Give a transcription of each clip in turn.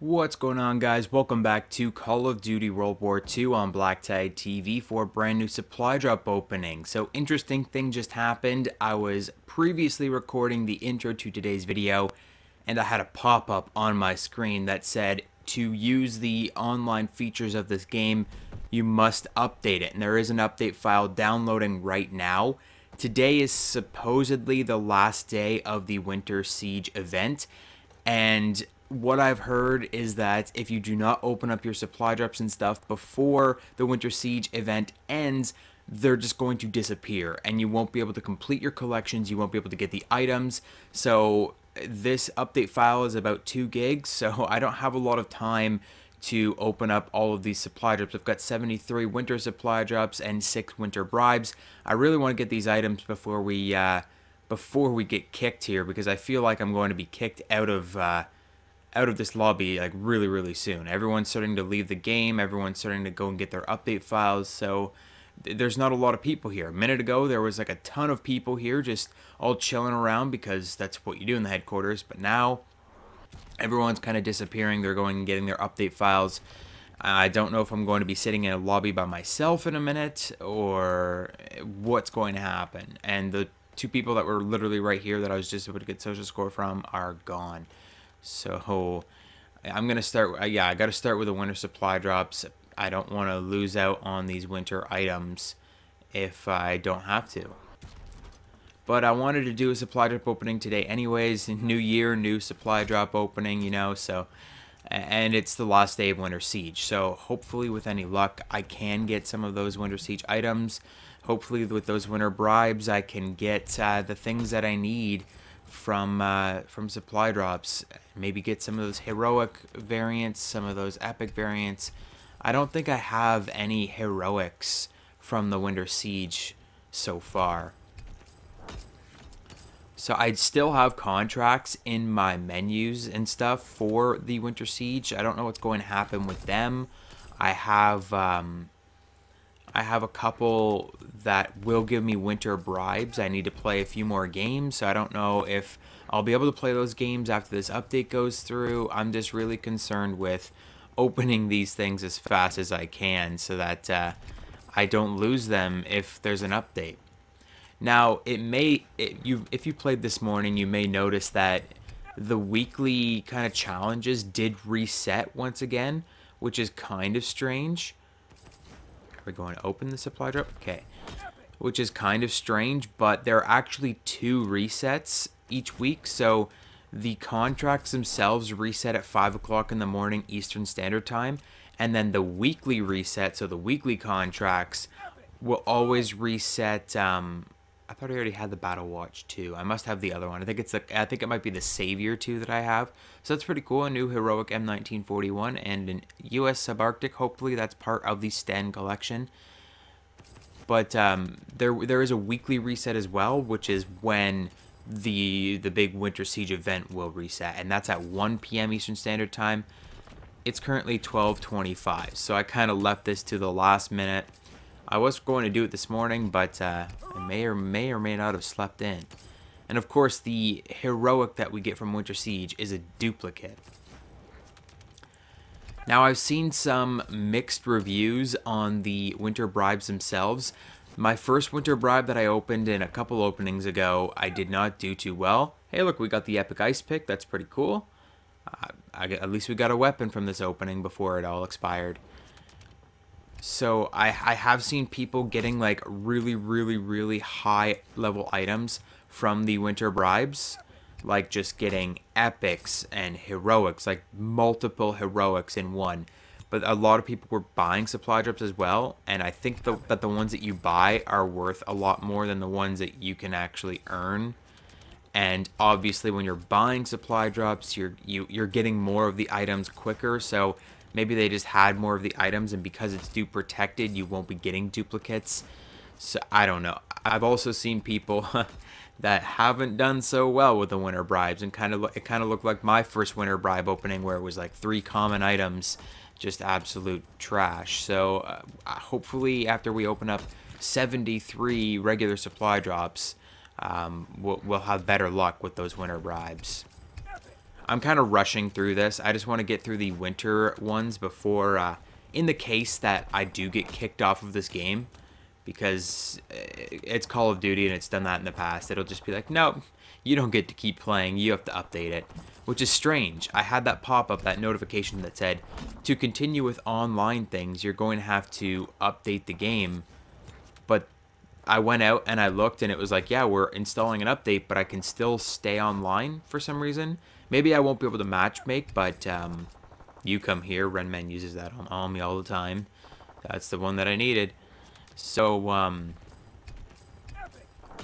What's going on, guys? Welcome back to Call of Duty World War II on BlackTideTV for a brand new supply drop opening. So, interesting thing just happened. I was previously recording the intro to today's video, and I had a pop-up on my screen that said, to use the online features of this game, you must update it. And there is an update file downloading right now. Today is supposedly the last day of the Winter Siege event, and what I've heard is that if you do not open up your supply drops and stuff before the Winter Siege event ends, they're just going to disappear and you won't be able to complete your collections, you won't be able to get the items. So this update file is about 2 gigs, so I don't have a lot of time to open up all of these supply drops. I've got 73 winter supply drops and 6 winter bribes. I really want to get these items before we get kicked here, because I feel like I'm going to be kicked out of this lobby like really soon. Everyone's starting to leave the game, everyone's starting to go and get their update files, so there's not a lot of people here. A minute ago there was like a ton of people here just all chilling around, because that's what you do in the headquarters, but now everyone's kind of disappearing. They're going and getting their update files. I don't know if I'm going to be sitting in a lobby by myself in a minute or what's going to happen. And the 2 people that were literally right here that I was just able to get social score from are gone. So I'm gonna start. I gotta start with the winter supply drops. I don't want to lose out on these winter items if I don't have to. But I wanted to do a supply drop opening today anyways. New year, new supply drop opening, you know, so, and it's the last day of Winter Siege, so hopefully with any luck I can get some of those Winter Siege items. Hopefully with those winter bribes I can get the things that I need from supply drops. Maybe get some of those heroic variants, some of those epic variants. I don't think I have any heroics from the Winter Siege so far. So I'd still have contracts in my menus and stuff for the Winter Siege. I don't know what's going to happen with them. I have a couple that will give me winter bribes. I need to play a few more games, so I don't know if I'll be able to play those games after this update goes through. I'm just really concerned with opening these things as fast as I can so that I don't lose them if there's an update. Now, if you played this morning, you may notice that the weekly kind of challenges did reset once again, which is kind of strange. Are we going to open the supply drop? Okay. Which is kind of strange, but there are actually 2 resets each week. So the contracts themselves reset at 5 o'clock in the morning Eastern Standard Time. And then the weekly reset, so the weekly contracts, will always reset. I thought I already had the Battle Watch 2. I must have the other one. I think it might be the Savior 2 that I have. So that's pretty cool. A new heroic M1941 and an US Subarctic. Hopefully that's part of the Sten collection. But there is a weekly reset as well, which is when the big Winter Siege event will reset, and that's at 1 p.m. Eastern Standard Time. It's currently 12:25, so I kind of left this to the last minute. I was going to do it this morning, but I may or may not have slept in. And of course, the heroic that we get from Winter Siege is a duplicate. Now, I've seen some mixed reviews on the winter bribes themselves. My first winter bribe that I opened in a couple openings ago, I did not do too well. Hey, look, we got the epic ice pick. That's pretty cool. At least we got a weapon from this opening before it all expired. So I have seen people getting like really high level items from the winter bribes, like just getting epics and heroics, like multiple heroics in one. But a lot of people were buying supply drops as well, and I think that the ones that you buy are worth a lot more than the ones that you can actually earn. And obviously when you're buying supply drops, you're getting more of the items quicker, so maybe they just had more of the items, and because it's dupe protected, you won't be getting duplicates. So I don't know. I've also seen people that haven't done so well with the winter bribes, and it kind of looked like my first winter bribe opening, where it was like 3 common items, just absolute trash. So hopefully after we open up 73 regular supply drops, we'll have better luck with those winter bribes. I'm kind of rushing through this. I just want to get through the winter ones before, in the case that I do get kicked off of this game, because it's Call of Duty and it's done that in the past. It'll just be like, nope, you don't get to keep playing. You have to update it, which is strange. I had that pop up, that notification that said, to continue with online things, you're going to have to update the game. But I went out and I looked and it was like, yeah, we're installing an update, but I can still stay online for some reason. Maybe I won't be able to match make, but you come here. Renman uses that on me all the time. That's the one that I needed. So, I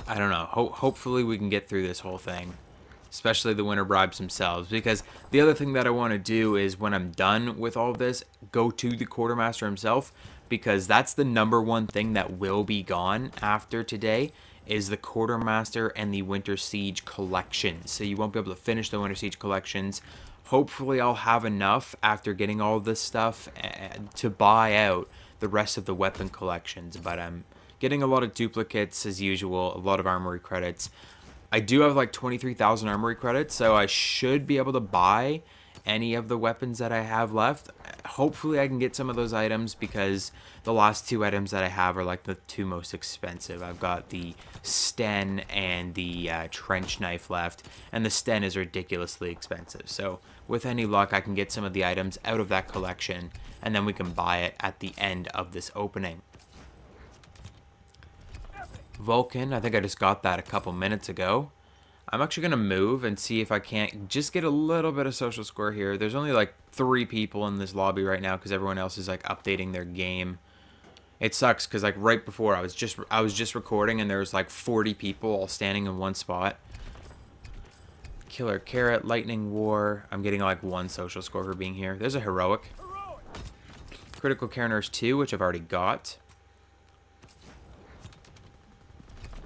don't know. Hopefully we can get through this whole thing, especially the winter bribes themselves, because the other thing that I want to do is when I'm done with all of this, go to the quartermaster himself, because that's the #1 thing that will be gone after today is the quartermaster and the Winter Siege collections. So you won't be able to finish the Winter Siege collections. Hopefully I'll have enough after getting all this stuff to buy out the rest of the weapon collections, but I'm getting a lot of duplicates as usual, a lot of armory credits. I do have like 23,000 armory credits, so I should be able to buy any of the weapons that I have left. Hopefully I can get some of those items, because the last 2 items that I have are like the 2 most expensive. I've got the Sten and the trench knife left, and the Sten is ridiculously expensive. So with any luck, I can get some of the items out of that collection, and then we can buy it at the end of this opening. Vulcan, I think I just got that a couple minutes ago. I'm actually going to move and see if I can't just get a little bit of social score here. There's only like 3 people in this lobby right now because everyone else is like updating their game. It sucks because like right before I was just recording and there was like 40 people all standing in one spot. Killer Carrot, Lightning War. I'm getting like 1 social score for being here. There's a heroic. Critical Care Nurse 2, which I've already got.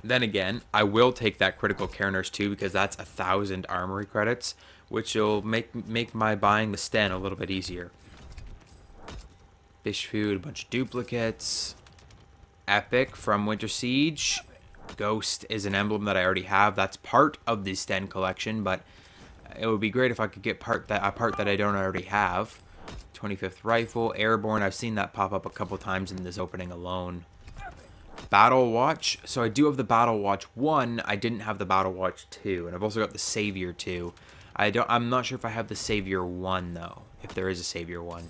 Then again, I will take that Critical Care Nurse 2 because that's 1,000 armory credits, which will make my buying the Sten a little bit easier. Fish food, a bunch of duplicates. Epic from Winter Siege. Ghost is an emblem that I already have. That's part of the Sten collection, but it would be great if I could get a part that I don't already have. 25th Rifle, Airborne. I've seen that pop up a couple times in this opening alone. Battle Watch. So I do have the Battle Watch 1. I didn't have the Battle Watch 2, and I've also got the Savior 2. I'm not sure if I have the Savior 1 though, if there is a Savior 1.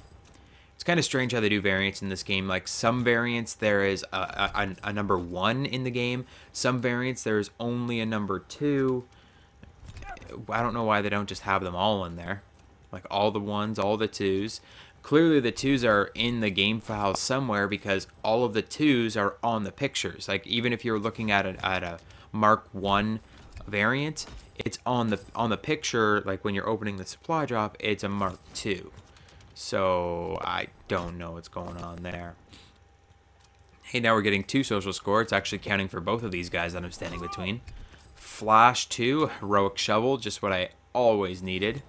It's kind of strange how they do variants in this game. Like some variants there is a number 1 in the game. Some variants there is only a number 2. I don't know why they don't just have them all in there. Like all the 1s, all the 2s. Clearly the 2s are in the game file somewhere because all of the 2s are on the pictures. Like even if you're looking at a Mark 1 variant, it's on the picture. Like when you're opening the supply drop, it's a Mark 2. So I don't know what's going on there. Hey, now we're getting 2 social score. It's actually counting for both of these guys that I'm standing between. Flash 2, Heroic Shovel, just what I always needed.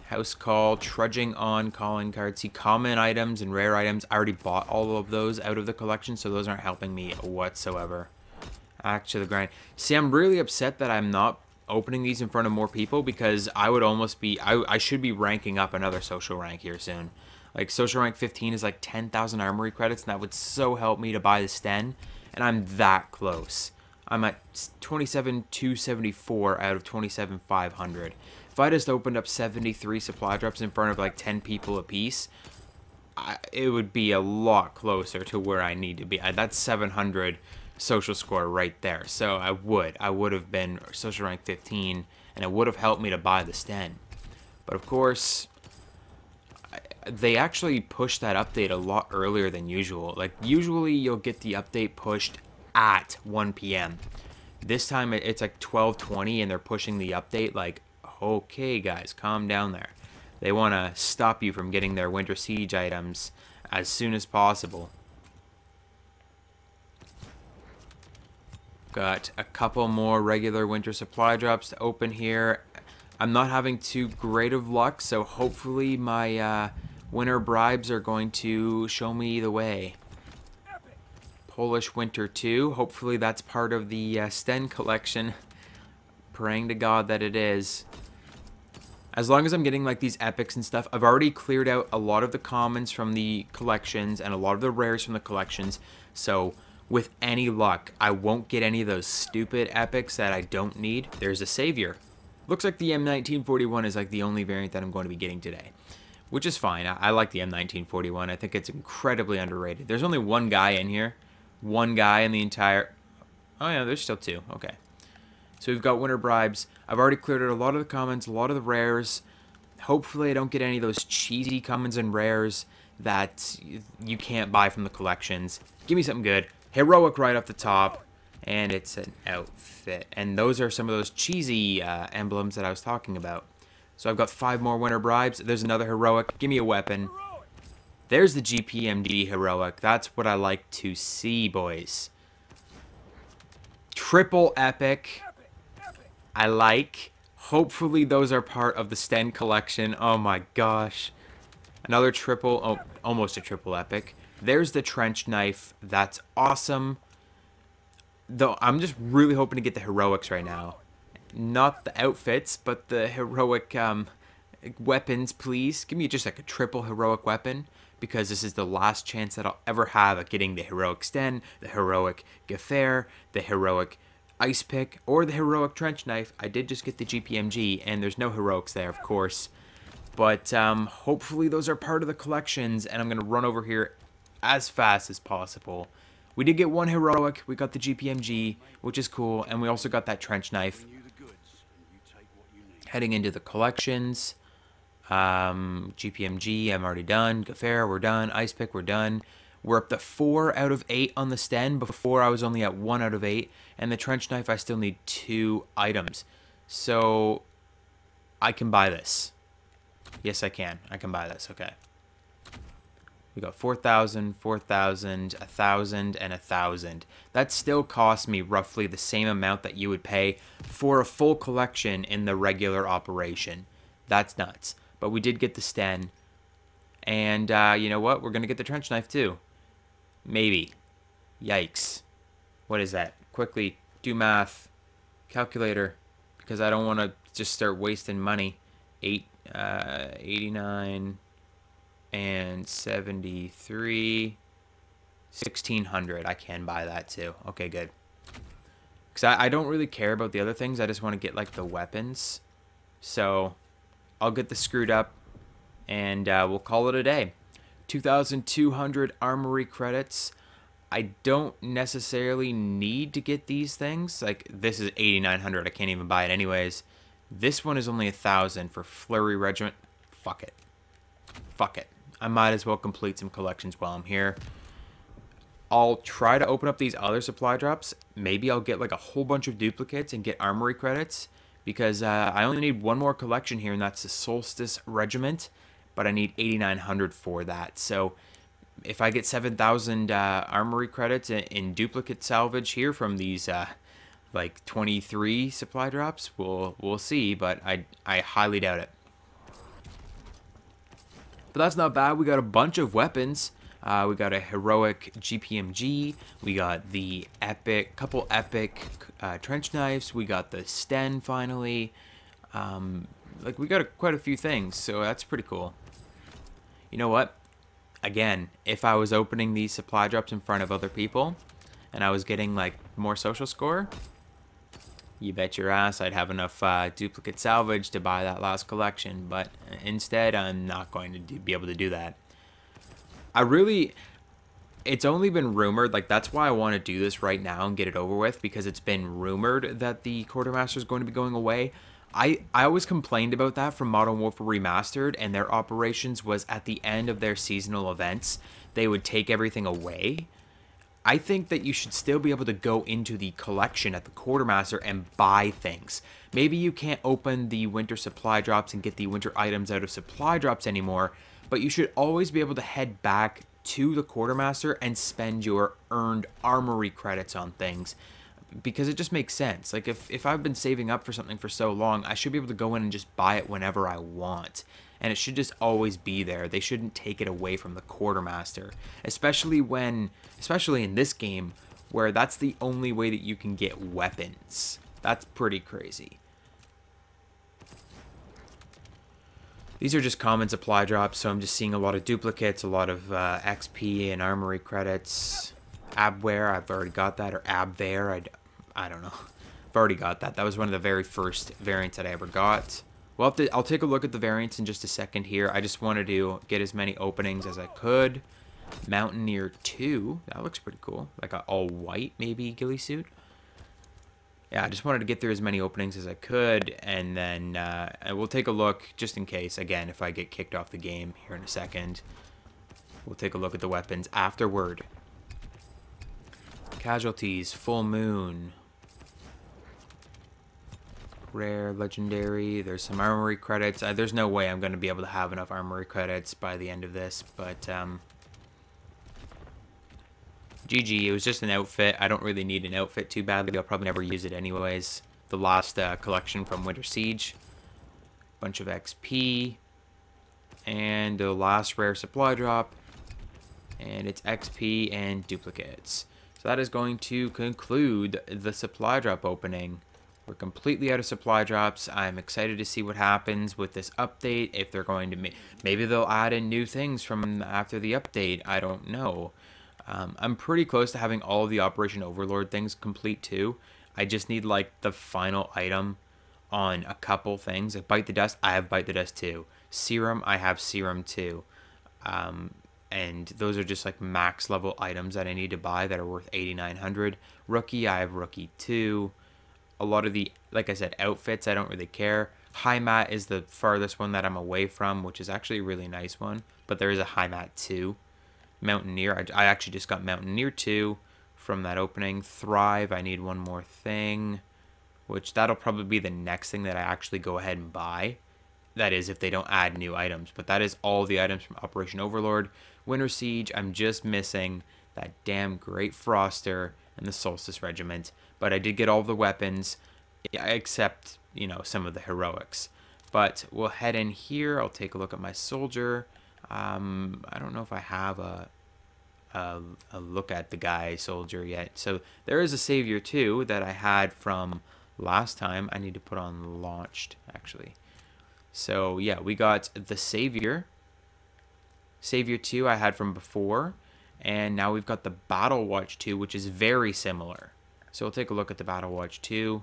House Call, Trudging On, calling cards. See, common items and rare items. I already bought all of those out of the collection, so those aren't helping me whatsoever. Act to the Grind. See, I'm really upset that I'm not opening these in front of more people, because I would almost be, I should be ranking up another social rank here soon. Like social rank 15 is like 10,000 armory credits, and that would so help me to buy the Sten, and I'm that close. I'm at 27,274 out of 27,500. If I just opened up 73 supply drops in front of like 10 people apiece, it would be a lot closer to where I need to be. That's 700 social score right there. So I would have been social rank 15, and it would have helped me to buy the Sten. But of course, they actually pushed that update a lot earlier than usual. Like usually you'll get the update pushed at 1 p.m. This time it's like 12:20 and they're pushing the update like, okay guys, calm down there. They want to stop you from getting their Winter Siege items as soon as possible. Got a couple more regular winter supply drops to open here. I'm not having too great of luck, so hopefully my winter bribes are going to show me the way. Polish Winter 2. Hopefully that's part of the Sten collection. Praying to God that it is. As long as I'm getting like these epics and stuff, I've already cleared out a lot of the commons from the collections and a lot of the rares from the collections. So with any luck, I won't get any of those stupid epics that I don't need. There's a savior. Looks like the M1941 is like the only variant that I'm going to be getting today, which is fine. I like the M1941. I think it's incredibly underrated. There's only one guy in here. One guy in the entire... Oh yeah, there's still two. Okay. So we've got winter bribes. I've already cleared out a lot of the commons, a lot of the rares. Hopefully I don't get any of those cheesy commons and rares that you can't buy from the collections. Give me something good. Heroic right off the top. And it's an outfit. And those are some of those cheesy emblems that I was talking about. So I've got 5 more winter bribes. There's another heroic. Give me a weapon. There's the GPMG heroic. That's what I like to see, boys. Triple epic. I like. Hopefully those are part of the Sten collection. Oh my gosh. Another triple. Oh, almost a triple epic. There's the trench knife. That's awesome. Though I'm just really hoping to get the heroics right now. Not the outfits, but the heroic weapons, please. Give me just like a triple heroic weapon, because this is the last chance that I'll ever have at getting the heroic Sten, the heroic Geffair, the heroic ice pick, or the heroic trench knife. I did just get the GPMG, and there's no heroics there, of course. But hopefully those are part of the collections, and I'm going to run over here as fast as possible. We did get one heroic. We got the GPMG, which is cool, and we also got that trench knife. Heading into the collections. GPMG, I'm already done. Geffair, we're done. Ice pick, we're done. We're up to 4 out of 8 on the Sten. Before I was only at 1 out of 8. And the trench knife, I still need 2 items. So I can buy this. Yes, I can. I can buy this. Okay. We got 4,000, 4,000, 1,000, and 1,000. That still costs me roughly the same amount that you would pay for a full collection in the regular operation. That's nuts. But we did get the Sten. And you know what? We're going to get the trench knife too. Maybe. Yikes. What is that? Quickly do math. Calculator. Because I don't want to just start wasting money. 89 and 73. 1,600. I can buy that too. Okay, good. Because I don't really care about the other things. I just want to get like the weapons. So I'll get the screwed up. And we'll call it a day. 2,200 armory credits. I don't necessarily need to get these things. Like, this is 8,900. I can't even buy it anyways. This one is only 1,000 for Flurry Regiment. Fuck it. Fuck it. I might as well complete some collections while I'm here. I'll try to open up these other supply drops. Maybe I'll get like a whole bunch of duplicates and get armory credits. Because I only need one more collection here, and that's the Solstice Regiment. But I need 8,900 for that. So if I get 7,000 armory credits in duplicate salvage here from these like 23 supply drops, we'll see. But I highly doubt it. But that's not bad. We got a bunch of weapons. We got a heroic GPMG. We got the couple epic trench knives. We got the Sten finally. Like, we got quite a few things, so that's pretty cool. You know what? Again, if I was opening these supply drops in front of other people, and I was getting, like, more social score, you bet your ass I'd have enough duplicate salvage to buy that last collection. But instead, I'm not going to be able to do that. It's only been rumored, like, that's why I want to do this right now and get it over with, because it's been rumored that the Quartermaster is going to be going away. I always complained about that from Modern Warfare Remastered, and their operations was at the end of their seasonal events, they would take everything away. I think that you should still be able to go into the collection at the Quartermaster and buy things. Maybe you can't open the winter supply drops and get the winter items out of supply drops anymore, but you should always be able to head back to the Quartermaster and spend your earned armory credits on things. Because it just makes sense. Like, if I've been saving up for something for so long, I should be able to go in and just buy it whenever I want. And it should just always be there. They shouldn't take it away from the Quartermaster. Especially in this game, where that's the only way that you can get weapons. That's pretty crazy. These are just common supply drops, so I'm just seeing a lot of duplicates, a lot of XP and armory credits. Abwear, I've already got that, or Abwear, I don't know. I've already got that. That was one of the very first variants that I ever got. Well, I'll take a look at the variants in just a second here. I just wanted to get as many openings as I could. Mountaineer 2, that looks pretty cool. Like an all-white, maybe, ghillie suit. Yeah, I just wanted to get through as many openings as I could, and then we'll take a look, just in case, again, if I get kicked off the game here in a second. We'll take a look at the weapons afterward. Casualties, Full Moon. Rare, Legendary, there's some armory credits. There's no way I'm going to be able to have enough armory credits by the end of this, but GG, it was just an outfit. I don't really need an outfit too badly. I'll probably never use it anyways. The last collection from Winter Siege. Bunch of XP. And the last rare supply drop. And it's XP and duplicates. So that is going to conclude the supply drop opening. We're completely out of supply drops. I'm excited to see what happens with this update. If they're going to maybe they'll add in new things from after the update. I don't know. I'm pretty close to having all of the Operation Overlord things complete too. I just need like the final item on a couple things. Like Bite the Dust, I have Bite the Dust too. Serum, I have Serum too. And those are just like max level items that I need to buy that are worth 8,900. Rookie, I have Rookie 2. A lot of the, like I said, outfits, I don't really care. High Mat is the farthest one that I'm away from, which is actually a really nice one. But there is a High Mat 2. Mountaineer, I actually just got Mountaineer 2 from that opening. Thrive, I need one more thing, which that'll probably be the next thing that I actually go ahead and buy. That is, if they don't add new items. But that is all the items from Operation Overlord. Winter Siege, I'm just missing that damn Great Froster and the Solstice Regiment. But I did get all the weapons, except, you know, some of the heroics. But we'll head in here. I'll take a look at my soldier. I don't know if I have a look at the guy soldier yet. So there is a savior too that I had from last time. I need to put on launched, actually. So yeah, we got the savior. Savior 2 I had from before. And now we've got the Battle Watch 2, which is very similar. So we'll take a look at the Battle Watch 2.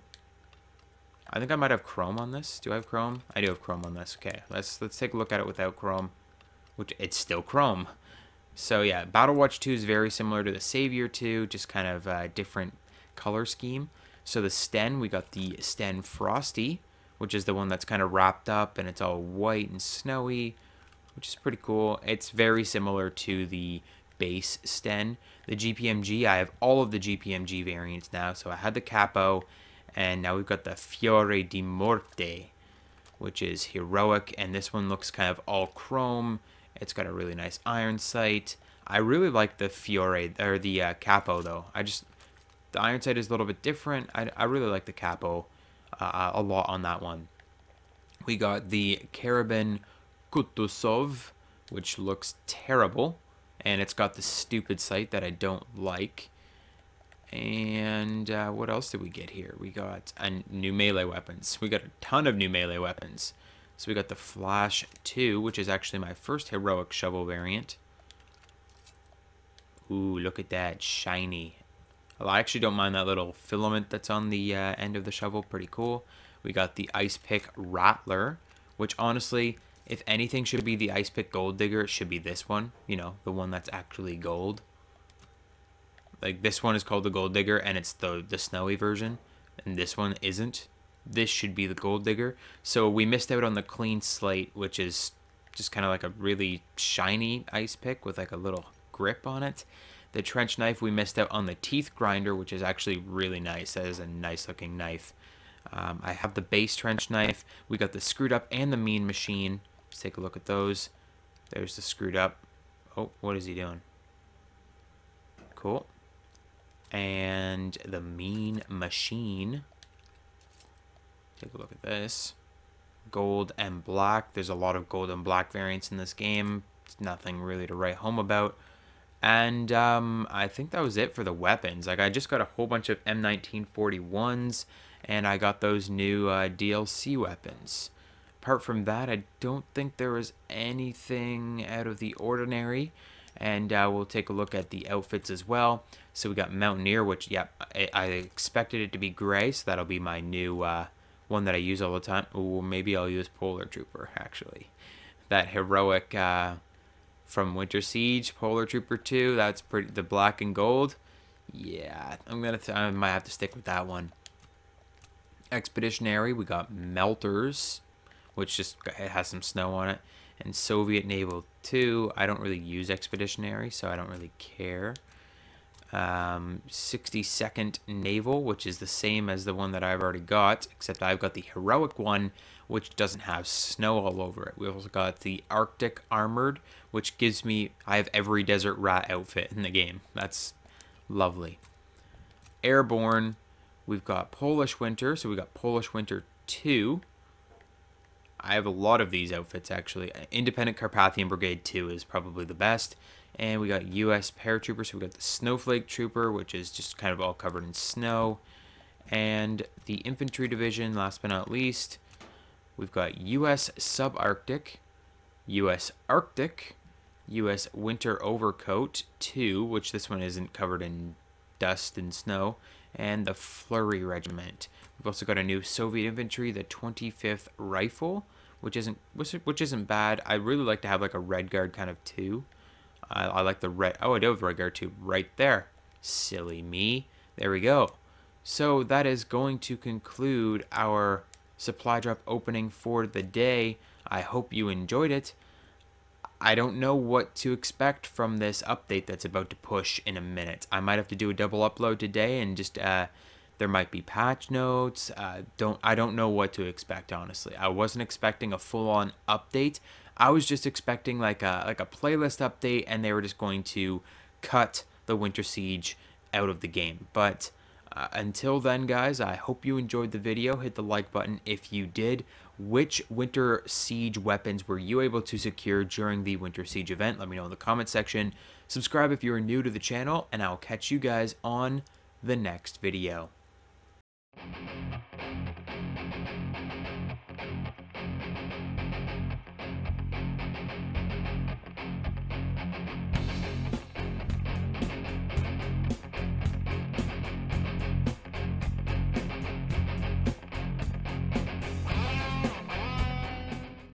I think I might have chrome on this. Do I have chrome? I do have chrome on this. Okay, let's take a look at it without chrome. Which it's still chrome. So yeah, Battle Watch 2 is very similar to the Savior 2, just kind of a different color scheme. So the Sten, we got the Sten Frosty, which is the one that's kind of wrapped up and it's all white and snowy, which is pretty cool. It's very similar to the base Sten. The GPMG, I have all of the GPMG variants now. So I had the Capo, and now we've got the Fiore di Morte, which is heroic, and this one looks kind of all chrome. It's got a really nice iron sight. I really like the Fiore, or the Capo though. The iron sight is a little bit different. I really like the Capo a lot on that one. We got the Karabin Kutuzov, which looks terrible. And it's got the stupid sight that I don't like. And what else did we get here? We got new melee weapons. We got a ton of new melee weapons. So we got the Flash 2, which is actually my first heroic shovel variant. Ooh, look at that, shiny. Well, I actually don't mind that little filament that's on the end of the shovel, pretty cool. We got the Ice Pick Rattler, which honestly, if anything should be the Ice Pick Gold Digger, it should be this one. You know, the one that's actually gold. Like, this one is called the Gold Digger, and it's the snowy version. And this one isn't. This should be the Gold Digger. So we missed out on the Clean Slate, which is just kind of like a really shiny ice pick with like a little grip on it. The Trench Knife, we missed out on the Teeth Grinder, which is actually really nice. That is a nice looking knife. I have the base Trench Knife. We got the Screwed Up and the Mean Machine. Let's take a look at those. There's the Screwed Up. Oh, what is he doing? Cool. And the Mean Machine. Take a look at this. Gold and black. There's a lot of gold and black variants in this game. It's nothing really to write home about. And I think that was it for the weapons. Like, I just got a whole bunch of M1941s, and I got those new DLC weapons. Apart from that, I don't think there was anything out of the ordinary. And we'll take a look at the outfits as well. So we got Mountaineer, which, yeah, I expected it to be gray, so that'll be my new one that I use all the time. Ooh, maybe I'll use Polar Trooper, actually. That heroic from Winter Siege, Polar Trooper 2, that's pretty, the black and gold. Yeah, I might have to stick with that one. Expeditionary, we got Melters, which just it has some snow on it. And Soviet Naval 2, I don't really use Expeditionary, so I don't really care. 62nd Naval, which is the same as the one that I've already got, except I've got the heroic one, which doesn't have snow all over it. We also got the Arctic Armored, which gives me, I have every Desert Rat outfit in the game. That's lovely. Airborne, we've got Polish Winter, so we got Polish Winter 2. I have a lot of these outfits, actually. Independent Carpathian Brigade 2 is probably the best. And we got U.S. Paratrooper, so we got the Snowflake Trooper, which is just kind of all covered in snow. And the Infantry Division, last but not least, we've got U.S. Subarctic, U.S. Arctic, U.S. Winter Overcoat 2, which this one isn't covered in dust and snow, and the Flurry Regiment. We've also got a new Soviet Infantry, the 25th Rifle, which isn't bad. I really like to have like a Red Guard kind of too. I like the red. Oh, I do have Red Guard too, right there. Silly me. There we go. So that is going to conclude our supply drop opening for the day. I hope you enjoyed it. I don't know what to expect from this update that's about to push in a minute. I might have to do a double upload today and just there might be patch notes. I don't know what to expect, honestly. I wasn't expecting a full-on update. I was just expecting like a playlist update, and they were just going to cut the Winter Siege out of the game. But until then, guys, I hope you enjoyed the video. Hit the like button if you did. Which Winter Siege weapons were you able to secure during the Winter Siege event? Let me know in the comment section. Subscribe if you are new to the channel, and I'll catch you guys on the next video.